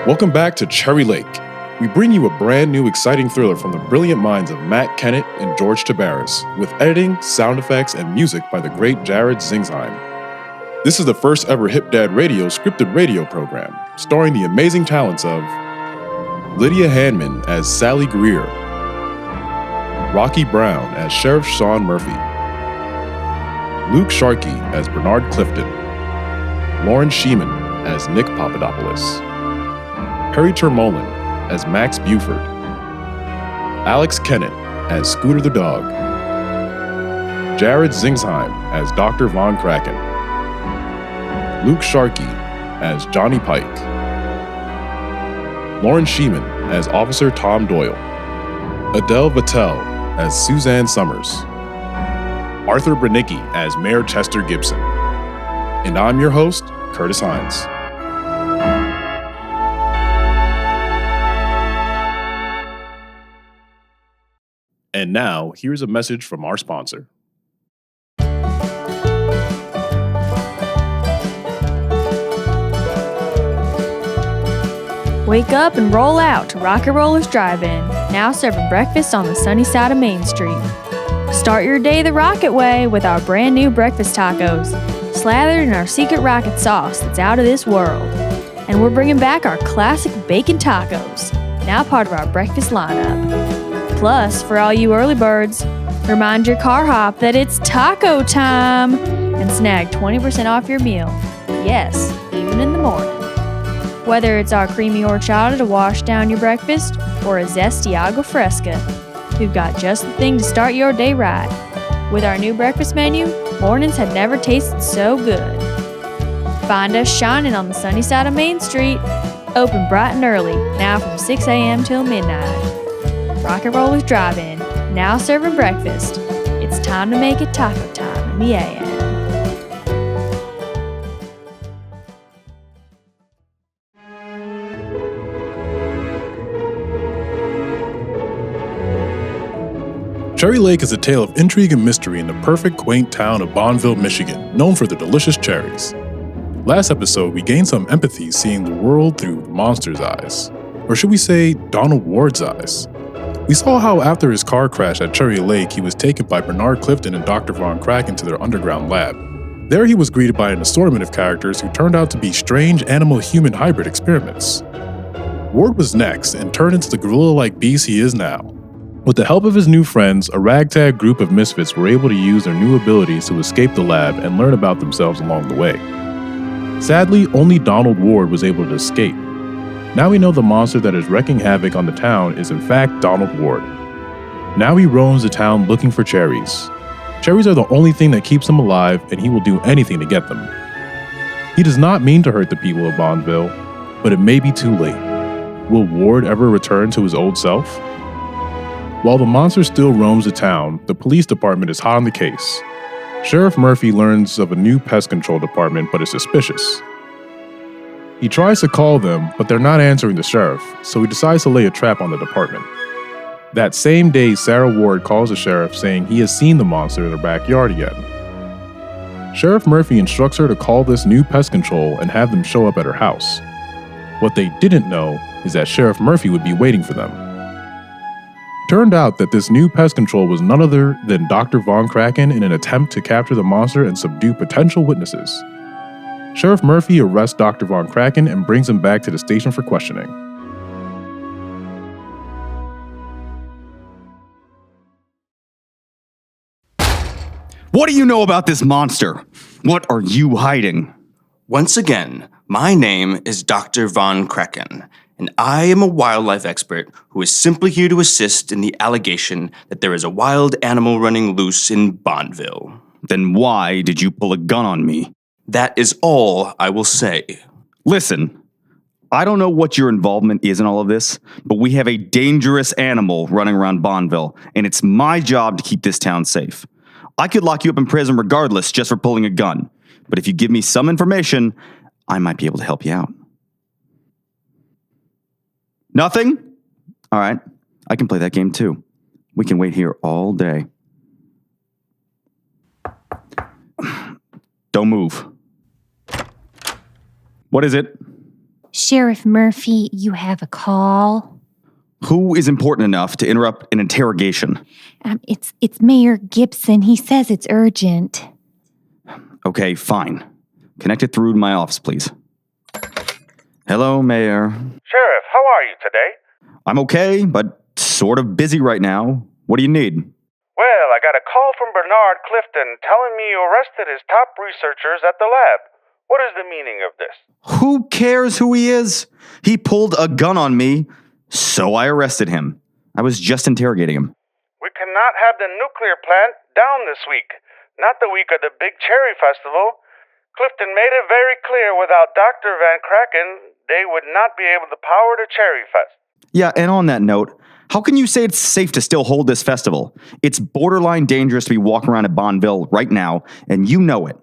Welcome back to Cherry Lake. We bring you a brand new exciting thriller from the brilliant minds of Matt Kennett and George Tabaris, with editing, sound effects, and music by the great Jared Zingsheim. This is the first ever Hip Dad Radio scripted radio program, starring the amazing talents of Lydia Handman as Sally Greer, Rocky Brown as Sheriff Sean Murphy, Luke Sharkey as Bernard Clifton, Lauren Sheeman as Nick Papadopoulos, Perry Termolin as Max Buford, Alex Kennett as Scooter the Dog, Jared Zingsheim as Dr. Von Kraken, Luke Sharkey as Johnny Pike, Lauren Sheeman as Officer Tom Doyle, Adele Vattel as Suzanne Summers, Arthur Branicki as Mayor Chester Gibson, and I'm your host, Curtis Hines. And now, here's a message from our sponsor. Wake up and roll out to Rocket Rollers Drive-In, now serving breakfast on the sunny side of Main Street. Start your day the Rocket way with our brand new breakfast tacos, slathered in our secret rocket sauce that's out of this world. And we're bringing back our classic bacon tacos, now part of our breakfast lineup. Plus, for all you early birds, remind your car hop that it's taco time and snag 20% off your meal. Yes, even in the morning. Whether it's our creamy horchata to wash down your breakfast or a zesty agua fresca, we've got just the thing to start your day right. With our new breakfast menu, mornings have never tasted so good. Find us shining on the sunny side of Main Street, open bright and early, now from 6 a.m. till midnight. Rocket Rollers Drive-In, now serving breakfast. It's time to make it taco time in the AM. Cherry Lake is a tale of intrigue and mystery in the perfect, quaint town of Bonneville, Michigan, known for their delicious cherries. Last episode, we gained some empathy seeing the world through the monster's eyes. Or should we say, Donald Ward's eyes? We saw how after his car crash at Cherry Lake, he was taken by Bernard Clifton and Dr. Von Kraken to their underground lab. There he was greeted by an assortment of characters who turned out to be strange animal-human hybrid experiments. Ward was next and turned into the gorilla-like beast he is now. With the help of his new friends, a ragtag group of misfits were able to use their new abilities to escape the lab and learn about themselves along the way. Sadly, only Donald Ward was able to escape. Now we know the monster that is wreaking havoc on the town is in fact Donald Ward. Now he roams the town looking for cherries. Cherries are the only thing that keeps him alive, and he will do anything to get them. He does not mean to hurt the people of Bonneville, but it may be too late. Will Ward ever return to his old self? While the monster still roams the town, the police department is hot on the case. Sheriff Murphy learns of a new pest control department but is suspicious. He tries to call them, but they're not answering the sheriff, so he decides to lay a trap on the department. That same day, Sarah Ward calls the sheriff saying he has seen the monster in her backyard again. Sheriff Murphy instructs her to call this new pest control and have them show up at her house. What they didn't know is that Sheriff Murphy would be waiting for them. Turned out that this new pest control was none other than Dr. Von Kraken in an attempt to capture the monster and subdue potential witnesses. Sheriff Murphy arrests Dr. Von Kraken and brings him back to the station for questioning. What do you know about this monster? What are you hiding? Once again, my name is Dr. Von Kraken, and I am a wildlife expert who is simply here to assist in the allegation that there is a wild animal running loose in Bonneville. Then why did you pull a gun on me? That is all I will say. Listen, I don't know what your involvement is in all of this, but we have a dangerous animal running around Bonneville, and it's my job to keep this town safe. I could lock you up in prison regardless just for pulling a gun, but if you give me some information, I might be able to help you out. Nothing? All right, I can play that game too. We can wait here all day. Don't move. What is it? Sheriff Murphy, you have a call? Who is important enough to interrupt an interrogation? It's Mayor Gibson. He says it's urgent. Okay, fine. Connect it through to my office, please. Hello, Mayor. Sheriff, how are you today? I'm okay, but sort of busy right now. What do you need? Well, I got a call from Bernard Clifton telling me you arrested his top researchers at the lab. What is the meaning of this? Who cares who he is? He pulled a gun on me, so I arrested him. I was just interrogating him. We cannot have the nuclear plant down this week. Not the week of the big cherry festival. Clifton made it very clear without Dr. Van Kraken, they would not be able to power the cherry fest. Yeah, and on that note, how can you say it's safe to still hold this festival? It's borderline dangerous to be walking around at Bonneville right now, and you know it.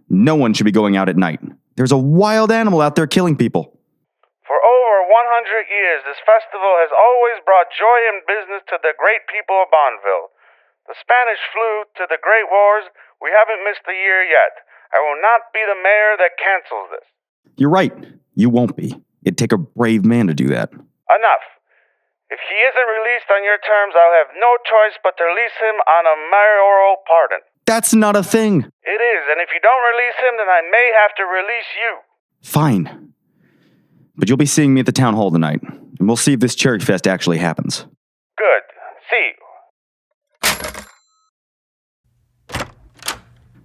No one should be going out at night. There's a wild animal out there killing people. For over 100 years, this festival has always brought joy and business to the great people of Bonneville. The Spanish flu to the Great Wars, we haven't missed a year yet. I will not be the mayor that cancels this. You're right. You won't be. It'd take a brave man to do that. Enough. If he isn't released on your terms, I'll have no choice but to release him on a mayoral pardon. That's not a thing. It is, and if you don't release him, then I may have to release you. Fine. But you'll be seeing me at the town hall tonight, and we'll see if this Cherry Fest actually happens. Good. See you.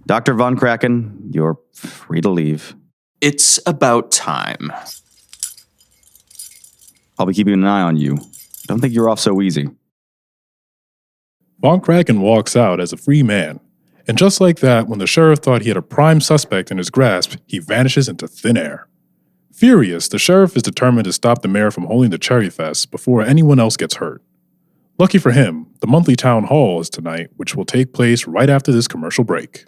Dr. Von Kraken, you're free to leave. It's about time. I'll be keeping an eye on you. Don't think you're off so easy. Von Kraken walks out as a free man. And just like that, when the sheriff thought he had a prime suspect in his grasp, he vanishes into thin air. Furious, the sheriff is determined to stop the mayor from holding the Cherry Fest before anyone else gets hurt. Lucky for him, the monthly town hall is tonight, which will take place right after this commercial break.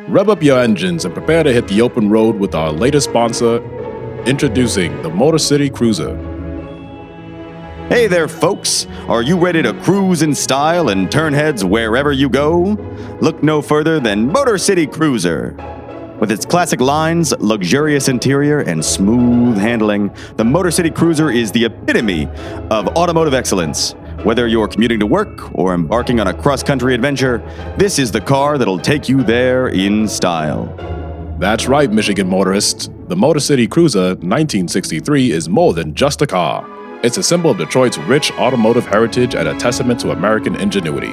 Rev up your engines and prepare to hit the open road with our latest sponsor, introducing the Motor City Cruiser. Hey there, folks. Are you ready to cruise in style and turn heads wherever you go? Look no further than Motor City Cruiser. With its classic lines, luxurious interior, and smooth handling, the Motor City Cruiser is the epitome of automotive excellence. Whether you're commuting to work or embarking on a cross-country adventure, this is the car that'll take you there in style. That's right, Michigan motorists. The Motor City Cruiser 1963 is more than just a car. It's a symbol of Detroit's rich automotive heritage and a testament to American ingenuity.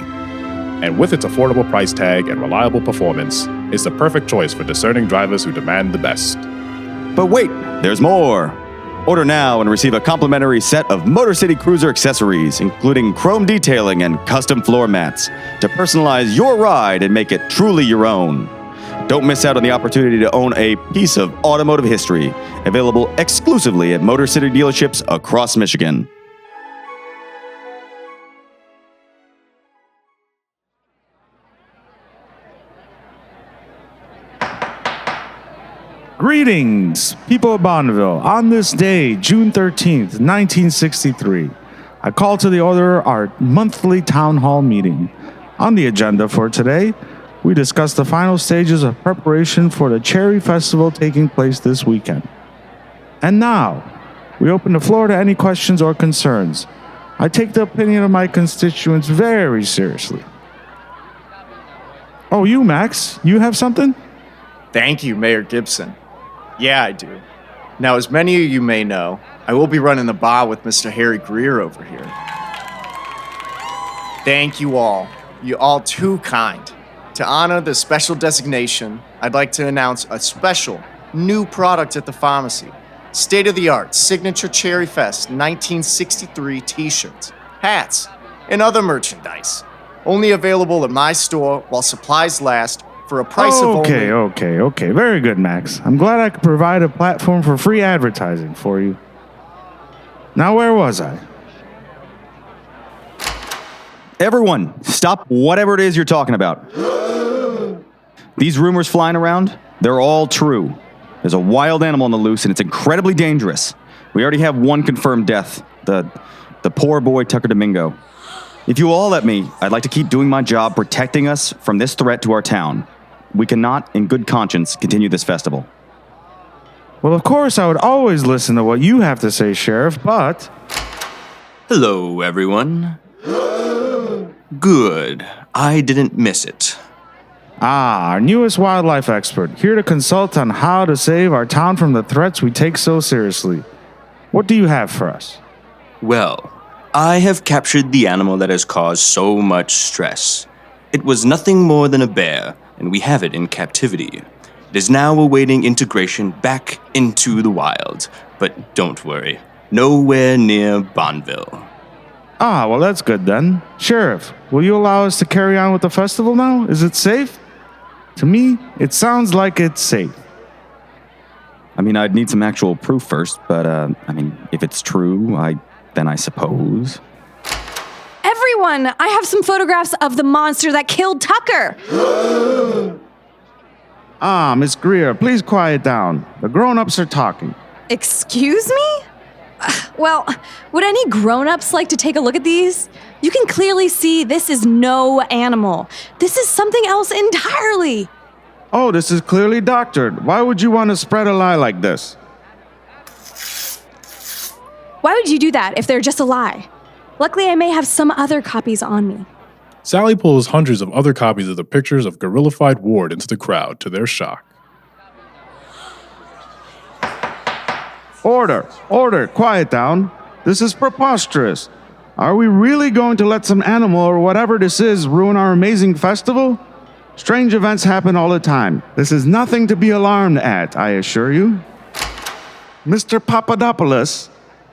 And with its affordable price tag and reliable performance, it's the perfect choice for discerning drivers who demand the best. But wait, there's more. Order now and receive a complimentary set of Motor City Cruiser accessories, including chrome detailing and custom floor mats, to personalize your ride and make it truly your own. Don't miss out on the opportunity to own a piece of automotive history, available exclusively at Motor City dealerships across Michigan. Greetings, people of Bonneville. On this day, June 13th, 1963, I call to the order our monthly town hall meeting. On the agenda for today, we discuss the final stages of preparation for the Cherry Festival taking place this weekend. And now, we open the floor to any questions or concerns. I take the opinion of my constituents very seriously. Oh, you, Max, you have something? Thank you, Mayor Gibson. Yeah, I do. Now, as many of you may know, I will be running the bar with Mr. Harry Greer over here. Thank you all. You're all too kind. To honor the special designation, I'd like to announce a special new product at the pharmacy. State-of-the-art Signature Cherry Fest 1963 t-shirts, hats, and other merchandise. Only available at my store while supplies last for a price of only... Okay. Very good, Max. I'm glad I could provide a platform for free advertising for you. Now, where was I? Everyone, stop whatever it is you're talking about. These rumors flying around, they're all true. There's a wild animal on the loose, and it's incredibly dangerous. We already have one confirmed death, the poor boy Tucker Domingo. If you all let me, I'd like to keep doing my job protecting us from this threat to our town. We cannot, in good conscience, continue this festival. Well, of course, I would always listen to what you have to say, Sheriff, but... Hello, everyone. Good. I didn't miss it. Our newest wildlife expert, here to consult on how to save our town from the threats we take so seriously. What do you have for us? Well, I have captured the animal that has caused so much stress. It was nothing more than a bear, and we have it in captivity. It is now awaiting integration back into the wild. But don't worry, nowhere near Bonneville. Well, that's good then. Sheriff, will you allow us to carry on with the festival now? Is it safe? To me, it sounds like it's safe. I mean, I'd need some actual proof first, but, if it's true, then I suppose. Everyone, I have some photographs of the monster that killed Tucker. Miss Greer, please quiet down. The grown-ups are talking. Excuse me? Well, would any grown-ups like to take a look at these? You can clearly see this is no animal. This is something else entirely. Oh, this is clearly doctored. Why would you want to spread a lie like this? Why would you do that if they're just a lie? Luckily, I may have some other copies on me. Sally pulls hundreds of other copies of the pictures of gorilla-fied Ward into the crowd, to their shock. Order, quiet down. This is preposterous. Are we really going to let some animal or whatever this is ruin our amazing festival? Strange events happen all the time. This is nothing to be alarmed at, I assure you. Mr. Papadopoulos,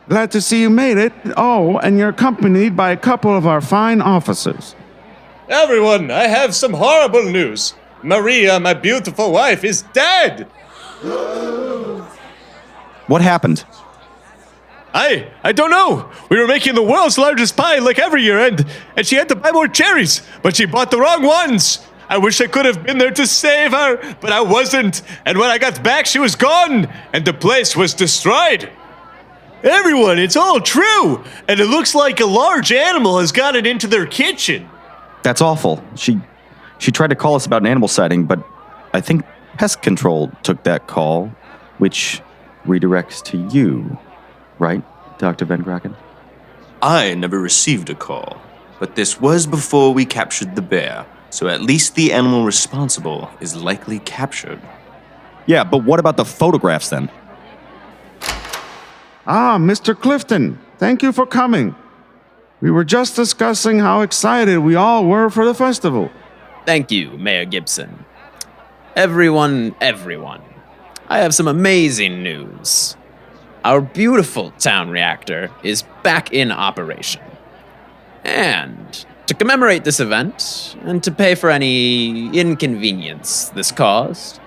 glad to see you made it. Oh, and you're accompanied by a couple of our fine officers. Everyone, I have some horrible news. Maria, my beautiful wife, is dead! What happened? I don't know. We were making the world's largest pie like every year, and she had to buy more cherries, but she bought the wrong ones. I wish I could have been there to save her, but I wasn't. And when I got back, she was gone, and the place was destroyed. Everyone, it's all true, and it looks like a large animal has gotten into their kitchen. That's awful. She tried to call us about an animal sighting, but I think pest control took that call, which redirects to you, right, Dr. Van Graken? I never received a call, but this was before we captured the bear, so at least the animal responsible is likely captured. Yeah, but what about the photographs then? Mr. Clifton, thank you for coming. We were just discussing how excited we all were for the festival. Thank you, Mayor Gibson. Everyone. I have some amazing news. Our beautiful town reactor is back in operation. And to commemorate this event, and to pay for any inconvenience this caused,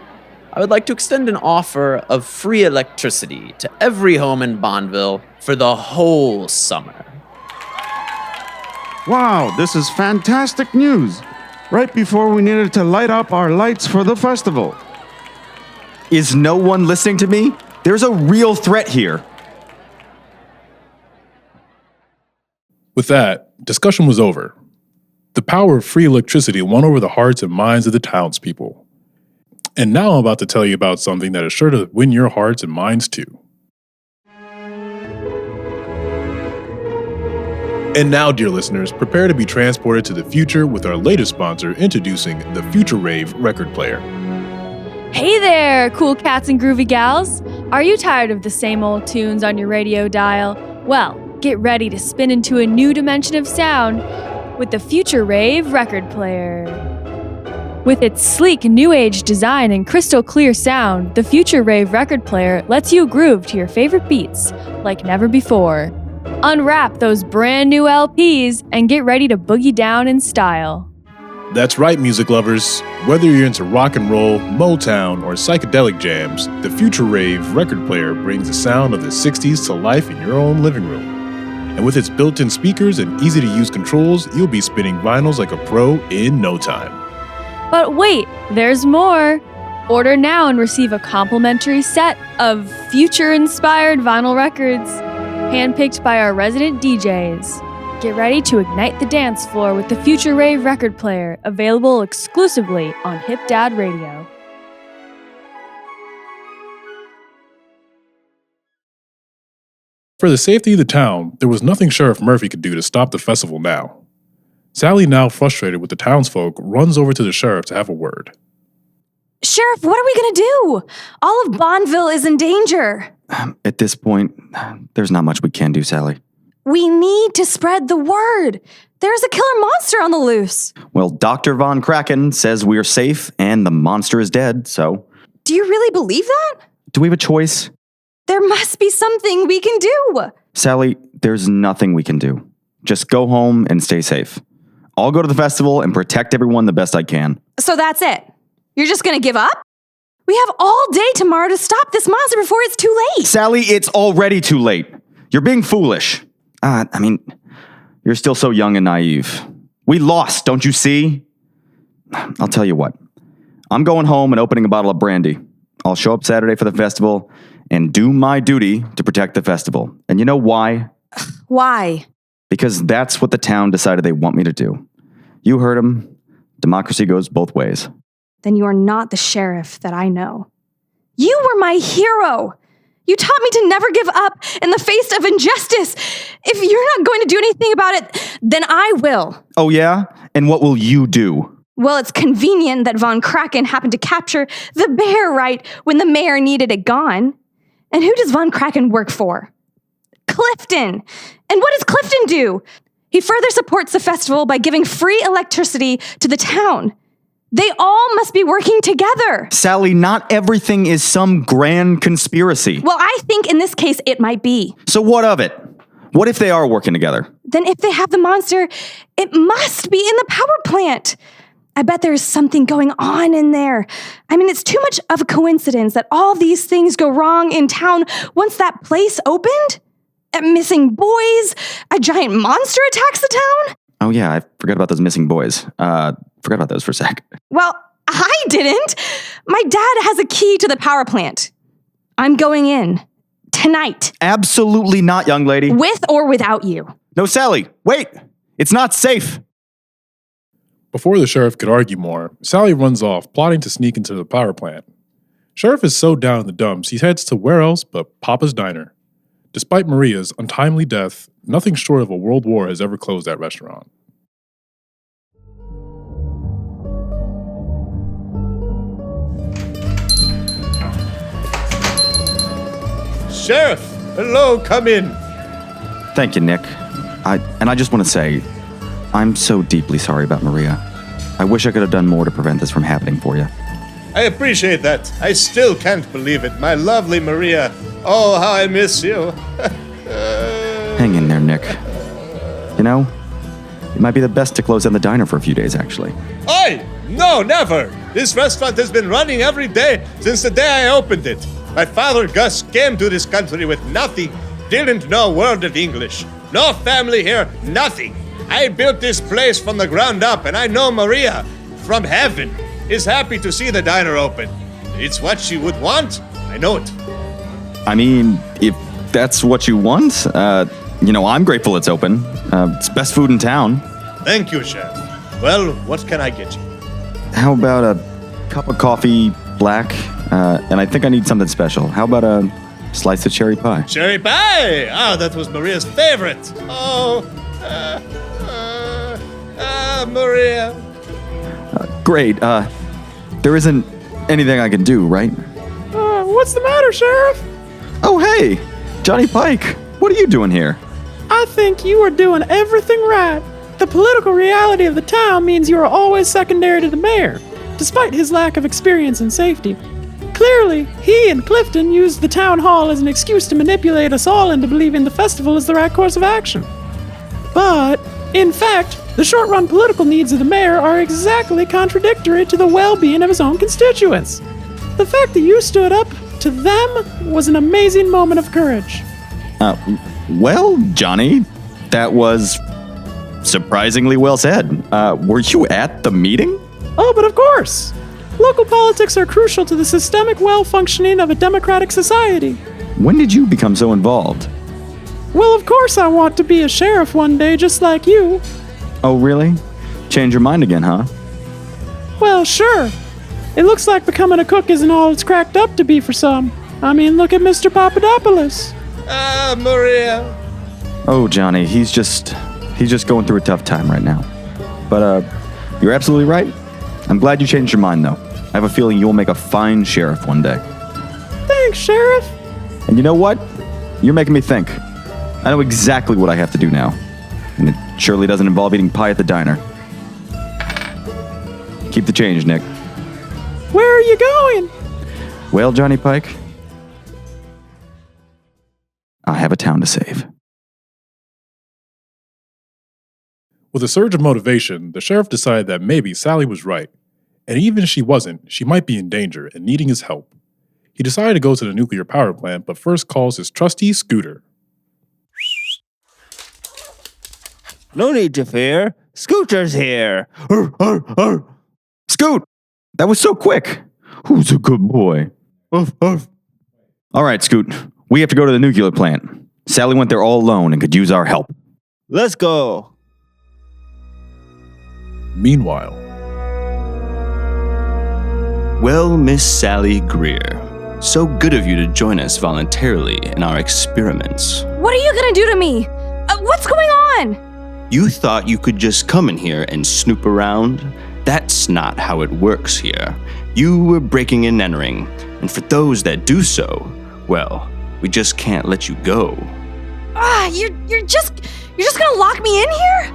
I would like to extend an offer of free electricity to every home in Bonneville for the whole summer. Wow, this is fantastic news. Right before we needed to light up our lights for the festival. Is no one listening to me? There's a real threat here. With that, discussion was over. The power of free electricity won over the hearts and minds of the townspeople. And now I'm about to tell you about something that is sure to win your hearts and minds too. And now, dear listeners, prepare to be transported to the future with our latest sponsor introducing the Future Rave record player. Hey there, cool cats and groovy gals. Are you tired of the same old tunes on your radio dial? Well, get ready to spin into a new dimension of sound with the Future Rave record player. With its sleek new age design and crystal clear sound, the Future Rave record player lets you groove to your favorite beats like never before. Unwrap those brand new LPs and get ready to boogie down in style. That's right, music lovers. Whether you're into rock and roll, Motown, or psychedelic jams, the Future Rave record player brings the sound of the 60s to life in your own living room. And with its built-in speakers and easy-to-use controls, you'll be spinning vinyls like a pro in no time. But wait, there's more. Order now and receive a complimentary set of future-inspired vinyl records, handpicked by our resident DJs. Get ready to ignite the dance floor with the Future Rave record player, available exclusively on Hip Dad Radio. For the safety of the town, there was nothing Sheriff Murphy could do to stop the festival now. Sally, now frustrated with the townsfolk, runs over to the sheriff to have a word. Sheriff, what are we going to do? All of Bonneville is in danger. At this point, there's not much we can do, Sally. We need to spread the word. There's a killer monster on the loose. Well, Dr. Von Kraken says we're safe and the monster is dead, so... Do you really believe that? Do we have a choice? There must be something we can do. Sally, there's nothing we can do. Just go home and stay safe. I'll go to the festival and protect everyone the best I can. So that's it? You're just going to give up? We have all day tomorrow to stop this monster before it's too late. Sally, it's already too late. You're being foolish. You're still so young and naive. We lost, don't you see? I'll tell you what. I'm going home and opening a bottle of brandy. I'll show up Saturday for the festival and do my duty to protect the festival. And you know why? Why? Because that's what the town decided they want me to do. You heard them. Democracy goes both ways. Then you are not the sheriff that I know. You were my hero. You taught me to never give up in the face of injustice. If you're not going to do anything about it, then I will. Oh yeah? And what will you do? Well, it's convenient that Von Kraken happened to capture the bear right when the mayor needed it gone. And who does Von Kraken work for? Clifton. And what does Clifton do? He further supports the festival by giving free electricity to the town. They all must be working together. Sally, not everything is some grand conspiracy. Well, I think in this case it might be. So what of it? What if they are working together? Then if they have the monster, it must be in the power plant. I bet there's something going on in there. I mean, it's too much of a coincidence that all these things go wrong in town once that place opened. Missing boys, a giant monster attacks the town. Oh yeah, I forgot about those missing boys. Forgot about those for a sec. Well, I didn't. My dad has a key to the power plant. I'm going in. Tonight. Absolutely not, young lady. With or without you. No, Sally, wait. It's not safe. Before the sheriff could argue more, Sally runs off, plotting to sneak into the power plant. Sheriff is so down in the dumps, he heads to where else but Papa's Diner. Despite Maria's untimely death, nothing short of a world war has ever closed that restaurant. Sheriff, hello, come in. Thank you, Nick. I just want to say, I'm so deeply sorry about Maria. I wish I could have done more to prevent this from happening for you. I appreciate that. I still can't believe it. My lovely Maria. Oh, how I miss you. Hang in there, Nick. You know, it might be the best to close down the diner for a few days, actually. Oi! No, never! This restaurant has been running every day since the day I opened it. My father, Gus, came to this country with nothing. Didn't know a word of English. No family here, nothing. I built this place from the ground up, and I know Maria, from heaven, is happy to see the diner open. It's what she would want. I know it. I mean, if that's what you want, I'm grateful it's open. It's best food in town. Thank you, Chef. Well, what can I get you? How about a cup of coffee, black, and I think I need something special. How about a slice of cherry pie? Cherry pie! Ah, that was Maria's favorite. Oh, Maria. Great. There isn't anything I can do, right? What's the matter, Sheriff? Oh, hey, Johnny Pike. What are you doing here? I think you are doing everything right. The political reality of the town means you are always secondary to the mayor, despite his lack of experience and safety. Clearly, he and Clifton used the town hall as an excuse to manipulate us all into believing the festival is the right course of action. But, in fact, the short-run political needs of the mayor are exactly contradictory to the well-being of his own constituents. The fact that you stood up to them was an amazing moment of courage. Well, Johnny, that was surprisingly well said. Were you at the meeting? Oh, but of course. Local politics are crucial to the systemic well-functioning of a democratic society. When did you become so involved? Well, of course I want to be a sheriff one day, just like you. Oh, really? Change your mind again, huh? Well, sure. It looks like becoming a cook isn't all it's cracked up to be for some. I mean, look at Mr. Papadopoulos. Ah, Maria. Oh, Johnny, he's just going through a tough time right now. But you're absolutely right. I'm glad you changed your mind, though. I have a feeling you'll make a fine sheriff one day. Thanks, Sheriff. And you know what? You're making me think. I know exactly what I have to do now. And it surely doesn't involve eating pie at the diner. Keep the change, Nick. Where are you going? Well, Johnny Pike, I have a town to save. With a surge of motivation, the sheriff decided that maybe Sally was right. And even if she wasn't, she might be in danger and needing his help. He decided to go to the nuclear power plant, but first calls his trusty Scooter. No need to fear. Scooter's here. Scoot! That was so quick. Who's a good boy? All right, Scoot. We have to go to the nuclear plant. Sally went there all alone and could use our help. Let's go. Meanwhile, Well, Miss Sally Greer, so good of you to join us voluntarily in our experiments. What are you gonna do to me? What's going on? You thought you could just come in here and snoop around? That's not how it works here. You were breaking and entering, and for those that do so, well, we just can't let you go. You're just gonna lock me in here?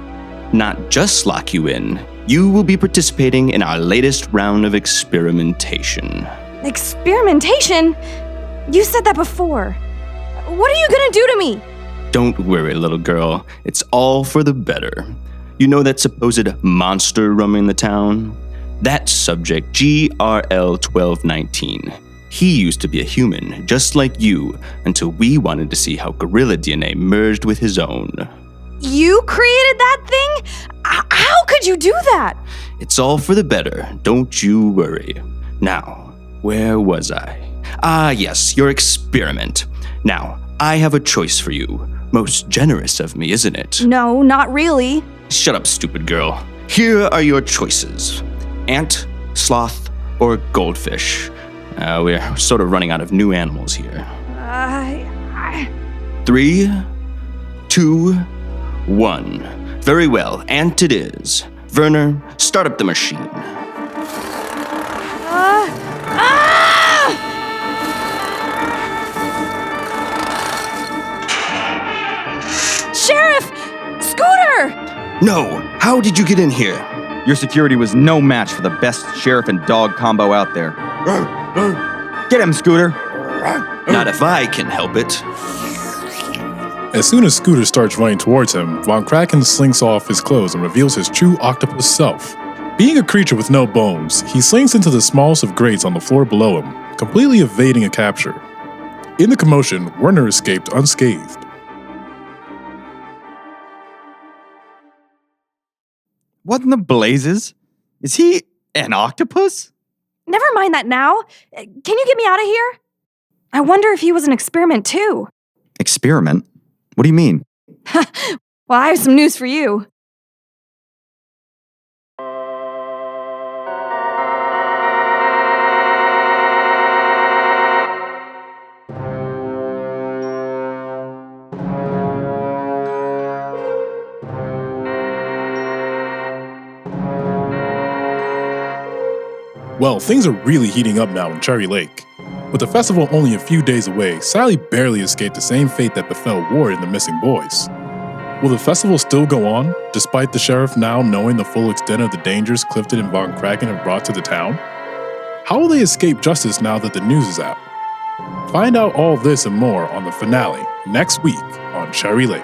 Not just lock you in, you will be participating in our latest round of experimentation. Experimentation? You said that before. What are you gonna do to me? Don't worry, little girl. It's all for the better. You know that supposed monster roaming the town? That subject, GRL 1219. He used to be a human, just like you, until we wanted to see how gorilla DNA merged with his own. You created that thing? How could you do that? It's all for the better, don't you worry. Now, where was I? Ah, yes, your experiment. Now, I have a choice for you. Most generous of me, isn't it? No, not really. Shut up, stupid girl. Here are your choices. Ant, sloth, or goldfish. We're sort of running out of new animals here. 3, 2, 1. Very well, ant it is. Werner, start up the machine. Sheriff! Scooter! No, how did you get in here? Your security was no match for the best sheriff and dog combo out there. Get him, Scooter. Not if I can help it. as soon as Scooter starts running towards him, Von Kraken slinks off his clothes and reveals his true octopus self. Being a creature with no bones, he slinks into the smallest of grates on the floor below him, completely evading a capture. In the commotion, Werner escaped unscathed. What in the blazes? Is he an octopus? Never mind that now. Can you get me out of here? I wonder if he was an experiment too. Experiment? What do you mean? Well, I have some news for you. Well, things are really heating up now in Cherry Lake. With the festival only a few days away, Sally barely escaped the same fate that befell Ward and the missing boys. Will the festival still go on, despite the sheriff now knowing the full extent of the dangers Clifton and Von Kraken have brought to the town? How will they escape justice now that the news is out? Find out all this and more on the finale next week on Cherry Lake.